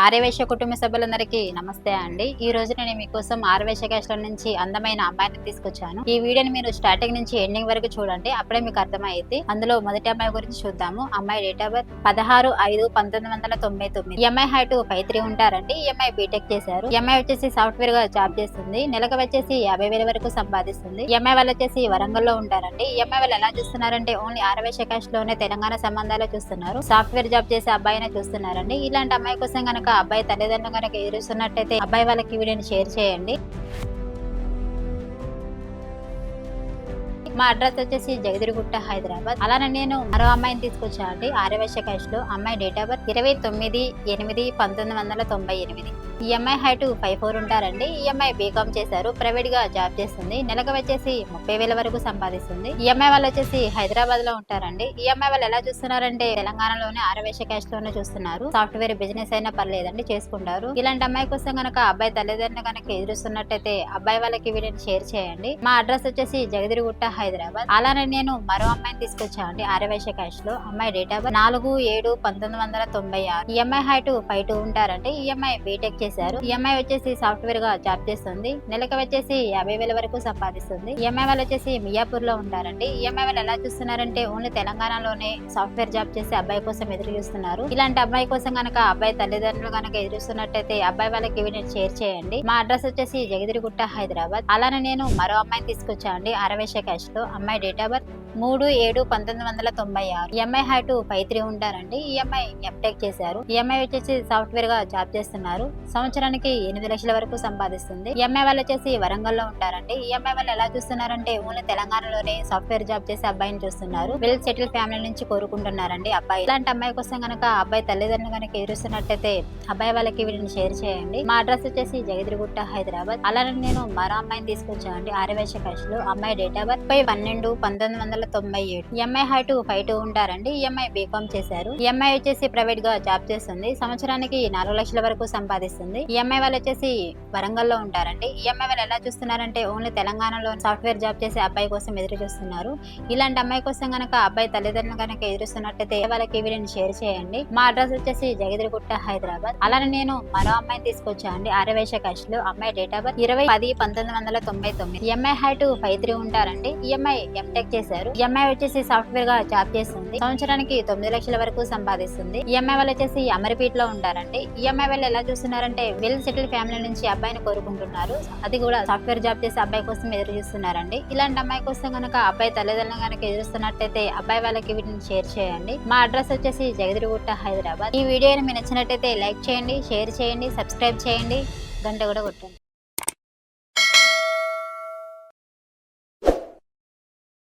ఆర్యవైశ్య కుటుంబ సభ్యులందరికీ నమస్తే అండి. ఈ రోజు నేను మీకోసం ఆర్యవైశ్య క్యాస్ట్ నుంచి అందమైన అమ్మాయిని తీసుకొచ్చాను. ఈ వీడియోని మీరు స్టార్టింగ్ నుంచి ఎండింగ్ వరకు చూడండి, అప్పుడే మీకు అర్థమైంది. అందులో మొదటి అమ్మాయి గురించి చూద్దాము. అమ్మాయి డేట్ ఆఫ్ బర్త్ 16/5/1999. ఈ అమ్మాయి హైట్ 5'3" ఉంటారండి. ఈ అమ్మాయి బీటెక్ చేశారు. ఈ అమ్మాయి వచ్చేసి సాఫ్ట్వేర్ గా జాబ్ చేస్తుంది. నెలకు వచ్చేసి 50,000 వరకు సంపాదిస్తుంది. ఈ అమ్మాయి వాళ్ళు వచ్చేసి వరంగల్లో ఉంటారండి. ఈ అమ్మాయి వాళ్ళు ఎలా చూస్తున్నారంటే ఓన్లీ ఆర్యవైశ్య క్యాస్ట్ లోనే తెలంగాణ సంబంధాలే చూస్తున్నారు. సాఫ్ట్వేర్ జాబ్ చేసే అబ్బాయినే చూస్తున్నారండి. ఇలాంటి అమ్మాయి కోసం కనుక అబ్బాయి తల్లిదండ్రులు కనుక ఎదురుస్తున్నట్టయితే అబ్బాయి వాళ్ళకి వీడియోని షేర్ చేయండి. మా అడ్రస్ వచ్చేసి జగదిరిగుట్ట, హైదరాబాద్. అలానే నేను మరో అమ్మాయిని తీసుకొచ్చాను అండి ఆర్యవైశ్య క్యాస్ట్ లో. అమ్మాయి డేట్ ఆఫ్ బర్త్ 29/8/1998. ఈ అమ్మాయి హైట్ 5'4" ఉంటారండి. ఈ అమ్మాయి బీకామ్ చేశారు. ప్రైవేట్ గా జాబ్ చేస్తుంది. నెలకు వచ్చేసి 30,000 వరకు సంపాదిస్తుంది. ఈ అమ్మాయి వాళ్ళు వచ్చేసి హైదరాబాద్ లో ఉంటారండి. ఈ అమ్మాయి వాళ్ళు ఎలా చూస్తున్నారంటే తెలంగాణలోనే ఆర్యవైశ్య క్యాస్ట్ లోనే చూస్తున్నారు. సాఫ్ట్వేర్ బిజినెస్ అయినా పర్లేదండి, చేసుకుంటారు. ఇలాంటి అమ్మాయి కోసం కనుక అబ్బాయి తల్లిదండ్రులు కనుక ఎదురుస్తున్నట్టయితే అబ్బాయి వాళ్ళకి వీడియోని షేర్ చేయండి. మా అడ్రస్ వచ్చేసి జగదిరిగుట్ట, హైదరాబాద్. అలానే నేను మరో అమ్మాయిని తీసుకొచ్చాను అండి ఆర్యవైశ్య క్యాస్ట్ లో. అమ్మాయి డేట్ ఆఫ్ బర్త్ 4/7/1996. ఈ అమ్మాయి హైట్ 5'2" ఉంటారంటే ఈ అమ్మాయి బీటెక్ చేశారు. ఈ అమ్మాయి వచ్చేసి సాఫ్ట్వేర్ గా జాబ్ చేస్తుంది. నెలకు వచ్చేసి 50,000 వరకు సంపాదిస్తుంది. ఈ అమ్మాయి వాళ్ళు వచ్చేసి మియాపూర్ లో ఉంటారండి. ఈ అమ్మాయి వాళ్ళు ఎలా చూస్తున్నారంటే ఓన్లీ తెలంగాణలోనే సాఫ్ట్వేర్ జాబ్ చేసి అబ్బాయి కోసం ఎదురు చూస్తున్నారు. ఇలాంటి అబ్బాయి కోసం కనుక అబ్బాయి తల్లిదండ్రులు కనుక ఎదురుస్తున్నట్టయితే అబ్బాయి వాళ్ళకి వీడియోని షేర్ చేయండి. మా అడ్రస్ వచ్చేసి జగదిరిగుట్ట, హైదరాబాద్. అలానే నేను మరో అమ్మాయిని తీసుకొచ్చాను అండి ఆర్యవైశ్య క్యాస్ట్ లో. అమ్మాయి డేట్ ఆఫ్ బర్త్ 3/7/1996. ఈ అమ్మాయి హైట్ 5'3" ఉంటారండి. ఈ అమ్మాయి ఎంటెక్ చేశారు. ఈ అమ్మాయి వచ్చేసి సాఫ్ట్వేర్ గా జాబ్ చేస్తున్నారు. సంవత్సరానికి 8 లక్షల వరకు సంపాదిస్తుంది. ఈ అమ్మాయి వాళ్ళు వచ్చేసి వరంగల్లో ఉంటారండి. ఈ అమ్మాయి వాళ్ళు ఎలా చూస్తున్నారంటే ఓన్లీ తెలంగాణలోనే సాఫ్ట్వేర్ జాబ్ చేసే అబ్బాయిని చూస్తున్నారు. వెల్ సెటిల్ ఫ్యామిలీ నుంచి కోరుకుంటున్నారండి అబ్బాయి. ఇలాంటి అమ్మాయి కోసం కనుక అబ్బాయి తల్లిదండ్రులు కనుక ఎదురుస్తున్నట్టయితే అబ్బాయి వాళ్ళకి వీడిని షేర్ చేయండి. మా అడ్రస్ వచ్చేసి జగదిరిగుట్ట, హైదరాబాద్. అలానే నేను మరో అమ్మాయిని తీసుకొచ్చానండి ఆర్యవైశ్య క్యాస్ట్ లో. అమ్మాయి డేట్ ఆఫ్ బర్త్ 12/12/1997. ఈ అమ్మాయి హైట్ 5'2" ఉంటారండి. ఈ అమ్మాయి బీకామ్ చేశారు. ఈ అమ్మాయి వచ్చేసి ప్రైవేట్ గా జాబ్ చేస్తుంది. సంవత్సరానికి 4 లక్షల వరకు సంపాదిస్తుంది. ఈ అమ్మాయి వాళ్ళు వచ్చేసి వరంగల్లో ఉంటారండి. ఈ అమ్మాయి వాళ్ళు ఎలా చూస్తున్నారంటే ఓన్లీ తెలంగాణలో సాఫ్ట్వేర్ జాబ్ చేసే అబ్బాయి కోసం ఎదురు చూస్తున్నారు. ఇలాంటి అమ్మాయి కోసం కనుక అబ్బాయి తల్లిదండ్రులు కనుక ఎదురుస్తున్నట్టయితే వాళ్ళకి వీడియోని షేర్ చేయండి. మా అడ్రస్ వచ్చేసి జగదిరిగుట్ట, హైదరాబాద్. అలానే నేను మరో అమ్మాయిని తీసుకొచ్చాను అండి ఆర్యవైశ్య క్యాస్ట్ లో. అమ్మాయి డేట్ ఆఫ్ బర్త్ 20/10/1999. ఈ అమ్మాయి హైట్ 5'3" ఉంటారండి. ఈ అమ్మాయి ఎంటెక్ చేశారు. ఈ అమ్మాయి వచ్చేసి సాఫ్ట్వేర్ గా జాబ్ చేస్తుంది. సంవత్సరానికి 9 లక్షల వరకు సంపాదిస్తుంది. ఈ అమ్మాయి వాళ్ళు వచ్చేసి అమరపేట లో ఉంటారండి. ఈ అమ్మాయి వాళ్ళు ఎలా చూస్తున్నారంటే వెల్ సెటిల్ ఫ్యామిలీ నుంచి అబ్బాయిని కోరుకుంటున్నారు. అది కూడా సాఫ్ట్వేర్ జాబ్ చేసే అబ్బాయి కోసం ఎదురు చూస్తున్నారండి. ఇలాంటి అమ్మాయి కోసం కనుక అబ్బాయి తల్లిదండ్రులు కనుక ఎదురుస్తున్నట్టయితే అబ్బాయి వాళ్ళకి వీటిని షేర్ చేయండి. మా అడ్రస్ వచ్చేసి జగదిరిగుట్ట, హైదరాబాద్. ఈ వీడియోని మీకు నచ్చినట్టయితే లైక్ చేయండి, షేర్ చేయండి, సబ్స్క్రైబ్ చేయండి, గంట కూడా కొట్టండి.